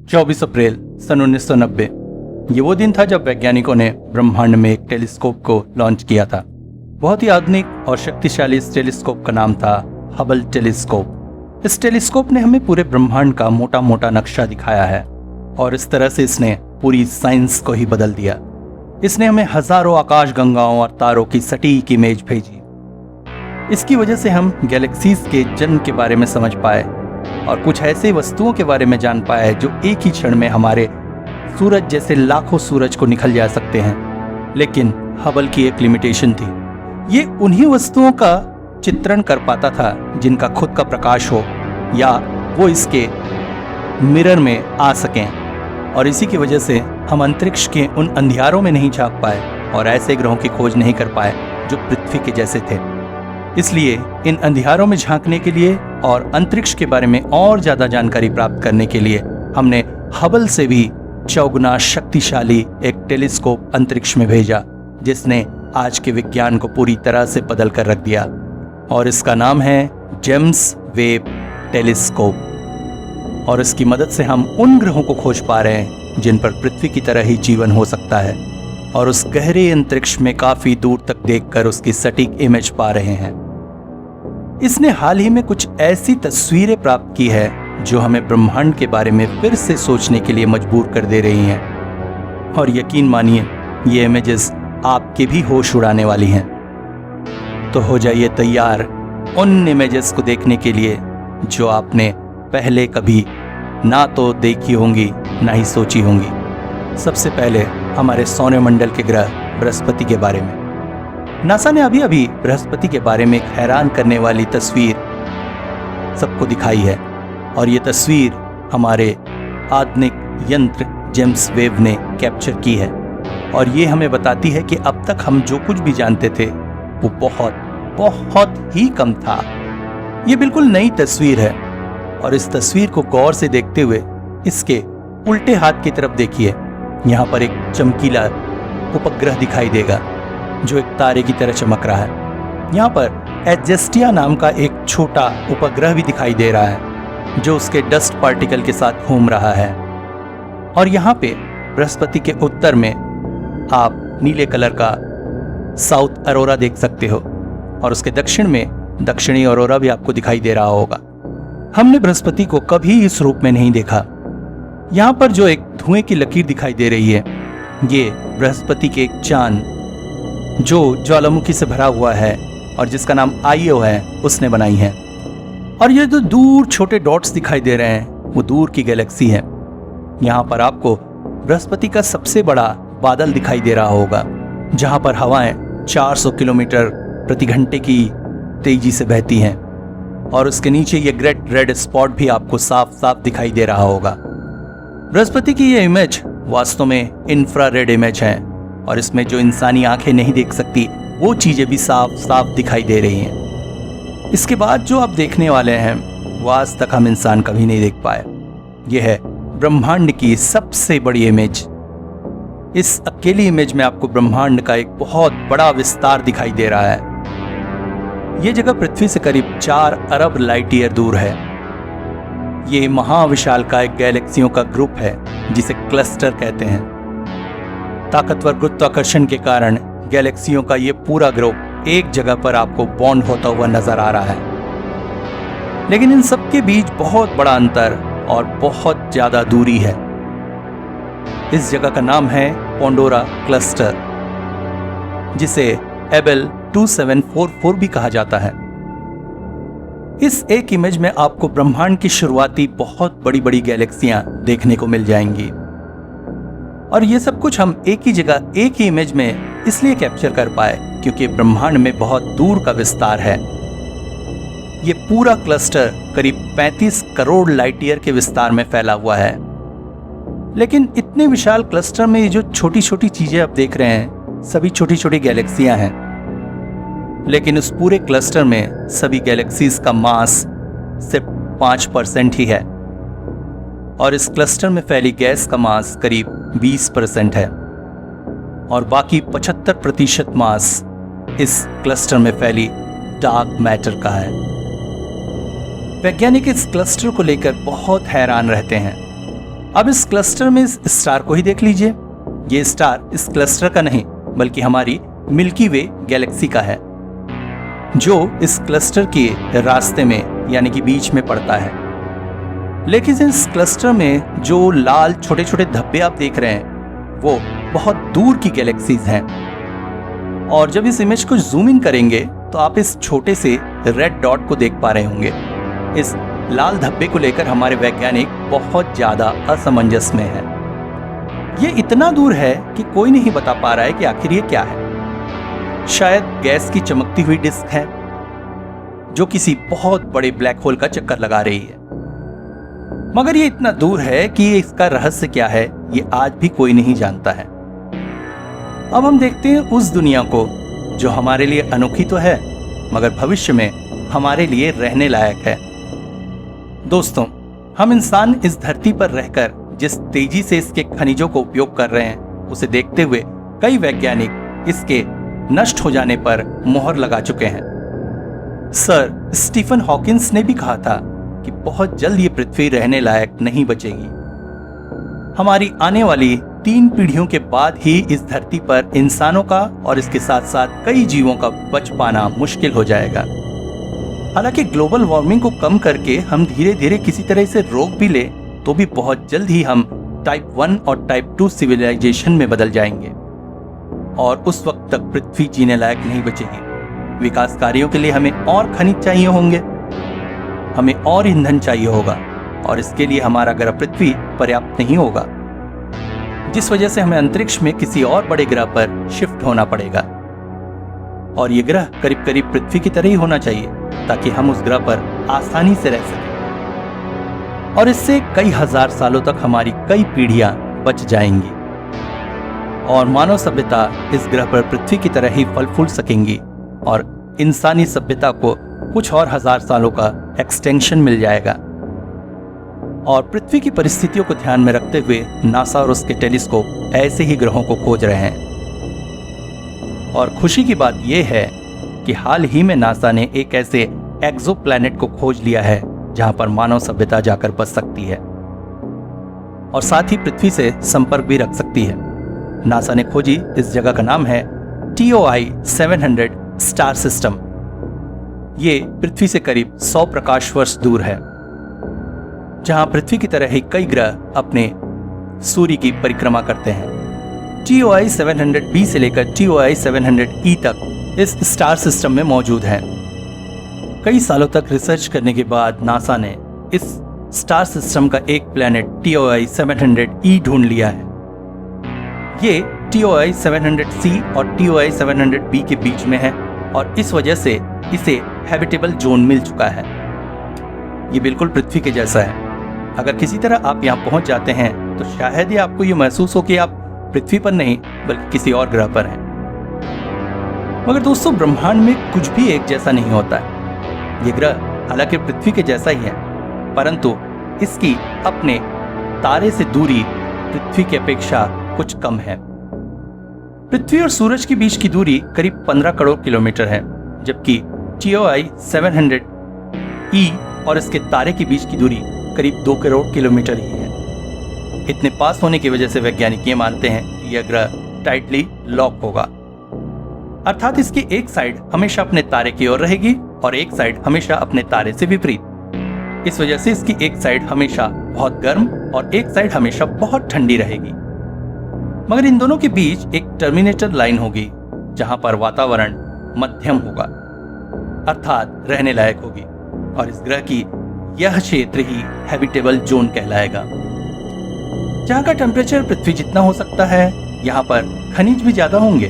24 अप्रैल सन 1990 ये वो दिन था जब वैज्ञानिकों ने ब्रह्मांड में एक टेलीस्कोप को लॉन्च किया था। बहुत ही आधुनिक और शक्तिशाली इस टेलीस्कोप का नाम था हबल टेलीस्कोप। इस टेलीस्कोप ने हमें पूरे ब्रह्मांड का मोटा मोटा नक्शा दिखाया है और इस तरह से इसने पूरी साइंस को ही बदल दिया। इसने हमें हजारों आकाश गंगाओं और तारों की सटीक इमेज भेजी। इसकी वजह से हम गैलेक्सीज के जन्म के बारे में समझ पाए और कुछ ऐसे वस्तुओं के बारे में जान पाए जो एक ही क्षण में हमारे सूरज जैसे लाखों सूरज को निकल जा सकते हैं। लेकिन हबल की एक लिमिटेशन थी, ये उन्हीं वस्तुओं का चित्रण कर पाता था जिनका खुद का प्रकाश हो या वो इसके मिरर में आ सकें, और इसी की वजह से हम अंतरिक्ष के उन अंधियारों में नहीं झांक पाए और ऐसे ग्रहों की खोज नहीं कर पाए जो पृथ्वी के जैसे थे। इसलिए इन अंधियारों में झांकने के लिए और अंतरिक्ष के बारे में और ज्यादा जानकारी प्राप्त करने के लिए हमने हबल से भी चौगुना शक्तिशाली एक टेलीस्कोप अंतरिक्ष में भेजा, जिसने आज के विज्ञान को पूरी तरह से बदल कर रख दिया। और इसका नाम है जेम्स वेब टेलीस्कोप। और इसकी मदद से हम उन ग्रहों को खोज पा रहे हैं जिन पर पृथ्वी की तरह ही जीवन हो सकता है, और उस गहरे अंतरिक्ष में काफी दूर तक देखकर उसकी सटीक इमेज पा रहे हैं। इसने हाल ही में कुछ ऐसी तस्वीरें प्राप्त की है जो हमें ब्रह्मांड के बारे में फिर से सोचने के लिए मजबूर कर दे रही हैं। और यकीन मानिए, ये इमेजेस आपके भी होश उड़ाने वाली हैं। तो हो जाइए तैयार उन इमेजेस को देखने के लिए जो आपने पहले कभी ना तो देखी होंगी ना ही सोची होंगी। सबसे पहले हमारे सौरमंडल के ग्रह बृहस्पति के बारे में। नासा ने अभी अभी बृहस्पति के बारे में एक हैरान करने वाली तस्वीर सबको दिखाई है, और ये तस्वीर हमारे आधुनिक यंत्र जेम्स वेब ने कैप्चर की है। और ये हमें बताती है कि अब तक हम जो कुछ भी जानते थे वो बहुत बहुत ही कम था। ये बिल्कुल नई तस्वीर है, और इस तस्वीर को गौर से देखते हुए इसके उल्टे हाथ की तरफ देखिए। यहाँ पर एक चमकीला उपग्रह दिखाई देगा जो एक तारे की तरह चमक रहा है। यहाँ पर एडजेस्टिया नाम का एक छोटा उपग्रह भी दिखाई दे रहा है जो उसके डस्ट पार्टिकल के साथ घूम रहा है। और यहाँ पे बृहस्पति के उत्तर में आप नीले कलर का साउथ अरोरा देख सकते हो, और उसके दक्षिण में दक्षिणी अरोरा भी आपको दिखाई दे रहा होगा। हमने बृहस्पति को कभी इस रूप में नहीं देखा। यहाँ पर जो एक धुएं की लकीर दिखाई दे रही है, ये बृहस्पति के एक चांद जो ज्वालामुखी से भरा हुआ है और जिसका नाम आईओ है, उसने बनाई है। और ये जो दूर छोटे डॉट्स दिखाई दे रहे हैं वो दूर की गैलेक्सी है। यहाँ पर आपको बृहस्पति का सबसे बड़ा बादल दिखाई दे रहा होगा, जहाँ पर हवाएं 400 किलोमीटर प्रति घंटे की तेजी से बहती हैं, और उसके नीचे ये ग्रेट रेड स्पॉट भी आपको साफ साफ दिखाई दे रहा होगा। बृहस्पति की ये इमेज वास्तव में इंफ्रारेड इमेज है, और इसमें जो इंसानी आंखें नहीं देख सकती वो चीजें भी साफ साफ दिखाई दे रही हैं। इसके बाद जो आप देखने वाले हैं वो आज तक हम इंसान कभी नहीं देख पाए। यह है ब्रह्मांड की सबसे बड़ी इमेज। इस अकेली इमेज में आपको ब्रह्मांड का एक बहुत बड़ा विस्तार दिखाई दे रहा है। यह जगह पृथ्वी से करीब 4 अरब लाइट ईयर दूर है। ये महाविशालकाय गैलेक्सियों का ग्रुप है जिसे क्लस्टर कहते हैं। ताकतवर गुरुत्वाकर्षण के कारण गैलेक्सियों का ये पूरा ग्रुप एक जगह पर आपको बॉन्ड होता हुआ नजर आ रहा है। लेकिन इन सब के बीच बहुत बड़ा अंतर और बहुत ज्यादा दूरी है। इस जगह का नाम है पोंडोरा क्लस्टर, जिसे एबेल 2744 भी कहा जाता है। इस एक इमेज में आपको ब्रह्मांड की शुरुआती बहुत बड़ी बड़ी गैलेक्सियां देखने को मिल जाएंगी। और ये सब कुछ हम एक ही जगह एक ही इमेज में इसलिए कैप्चर कर पाए क्योंकि ब्रह्मांड में बहुत दूर का विस्तार है। ये पूरा क्लस्टर करीब 35 करोड़ लाइट ईयर के विस्तार में फैला हुआ है। लेकिन इतने विशाल क्लस्टर में ये जो छोटी छोटी चीजें आप देख रहे हैं, सभी छोटी छोटी गैलेक्सियां हैं। लेकिन उस पूरे क्लस्टर में सभी गैलेक्सीज का मास सिर्फ 5% ही है, और इस क्लस्टर में फैली गैस का मास करीब 20% है, और बाकी 75% मास इस क्लस्टर में फैली डार्क मैटर का है। वैज्ञानिक इस क्लस्टर को लेकर बहुत हैरान रहते हैं अब इस क्लस्टर में इस स्टार को ही देख लीजिए। ये स्टार इस क्लस्टर का नहीं बल्कि हमारी मिल्की वे गैलेक्सी का है, जो इस क्लस्टर के रास्ते में यानी कि बीच में पड़ता है। लेकिन इस क्लस्टर में जो लाल छोटे छोटे धब्बे आप देख रहे हैं वो बहुत दूर की गैलेक्सीज हैं। और जब इस इमेज को जूम इन करेंगे तो आप इस छोटे से रेड डॉट को देख पा रहे होंगे। इस लाल धब्बे को लेकर हमारे वैज्ञानिक बहुत ज्यादा असमंजस में हैं। ये इतना दूर है कि कोई नहीं बता पा रहा है कि आखिर ये क्या है। शायद गैस की चमकती हुई डिस्क है जो किसी बहुत बड़े ब्लैक होल का चक्कर लगा रही है। मगर ये इतना दूर है कि इसका रहस्य क्या है ये आज भी कोई नहीं जानता है। अब हम देखते हैं उस दुनिया को जो हमारे लिए अनोखी तो है मगर भविष्य में हमारे लिए रहने लायक है। दोस्तों, हम इंसान इस धरती पर रहकर जिस तेजी से इसके खनिजों को उपयोग कर रहे हैं उसे देखते हुए कई वैज्ञानिक इसके नष्ट हो जाने पर मोहर लगा चुके हैं। सर स्टीफन हॉकिंस ने भी कहा था कि बहुत जल्द ये पृथ्वी रहने लायक नहीं बचेगी। हमारी आने वाली 3 पीढ़ियों के बाद ही इस धरती पर इंसानों का और इसके साथ साथ कई जीवों का बच पाना मुश्किल हो जाएगा। हालांकि ग्लोबल वार्मिंग को कम करके हम धीरे धीरे किसी तरह इसे रोक भी ले तो भी बहुत जल्द ही हम टाइप 1 और टाइप 2 सिविलाइजेशन में बदल जाएंगे और उस वक्त तक पृथ्वी जीने लायक नहीं बचेगी। विकास कार्यों के लिए हमें और खनिज चाहिए होंगे, हमें और ईंधन चाहिए होगा और इसके लिए हमारा ग्रह पृथ्वी पर्याप्त नहीं होगा, जिस वजह से हमें अंतरिक्ष में किसी और बड़े ग्रह पर शिफ्ट होना पड़ेगा। और ये ग्रह करीब करीब पृथ्वी की तरह ही होना चाहिए ताकि हम उस ग्रह पर आसानी से रह सकें और इससे कई हजार सालों तक हमारी कई पीढ़ियां बच जाएंगी और मानव सभ्यता इस ग्रह पर पृथ्वी की तरह ही फल फूल सकेंगी और इंसानी सभ्यता को कुछ और हजार सालों का एक्सटेंशन मिल जाएगा। और पृथ्वी की परिस्थितियों को ध्यान में रखते हुए नासा और उसके टेलीस्कोप ऐसे ही ग्रहों को खोज रहे हैं। और खुशी की बात यह है कि हाल ही में नासा ने एक ऐसे एक्सोप्लैनेट को खोज लिया है जहां पर मानव सभ्यता जाकर बस सकती है और साथ ही पृथ्वी से संपर्क भी रख सकती है। नासा ने खोजी इस जगह का नाम है TOI 700 स्टार सिस्टम। ये पृथ्वी से करीब 100 प्रकाश वर्ष दूर है, जहां पृथ्वी की तरह ही कई ग्रह अपने सूर्य की परिक्रमा करते हैं। TOI 700b से लेकर TOI 700e तक इस स्टार सिस्टम में मौजूद हैं। कई सालों तक रिसर्च करने के बाद नासा ने इस स्टार सिस्टम का एक प्लैनेट TOI 700e ढूंढ लिया है। ये TOI 700c और TOI 700b के बीच में है और इस वजह से इसे हैबिटेबल जोन मिल चुका है। ये बिल्कुल पृथ्वी के जैसा है। अगर किसी तरह आप यहाँ पहुंच जाते हैं तो शायद ही आपको ये महसूस हो कि आप पृथ्वी पर नहीं बल्कि किसी और ग्रह पर हैं। मगर दोस्तों, ब्रह्मांड में कुछ भी एक जैसा नहीं होता है। ये ग्रह हालांकि पृथ्वी के जैसा ही है परंतु इसकी अपने तारे से दूरी पृथ्वी की अपेक्षा कुछ कम है। पृथ्वी और सूरज के बीच की दूरी करीब 15 करोड़ किलोमीटर है, जबकि TOI 700e और इसके तारे के बीच की दूरी करीब 2 करोड़ किलोमीटर ही है। इतने पास होने की वजह से वैज्ञानिक ये मानते हैं कि यह ग्रह टाइटली लॉक होगा, अर्थात इसकी एक साइड हमेशा अपने तारे की ओर रहेगी और एक साइड हमेशा अपने तारे से विपरीत। इस वजह से इसकी एक साइड हमेशा बहुत गर्म और एक साइड हमेशा बहुत ठंडी रहेगी। मगर इन दोनों के बीच एक टर्मिनेटर लाइन होगी जहां पर वातावरण मध्यम होगा, अर्थात रहने लायक होगी और इस ग्रह की यह क्षेत्र ही हैबिटेबल जोन कहलाएगा। जहां का टेम्परेचर पृथ्वी जितना हो सकता है, यहाँ पर खनिज भी ज्यादा होंगे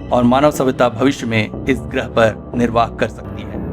और मानव सभ्यता भविष्य में इस ग्रह पर निर्वाह कर सकती है।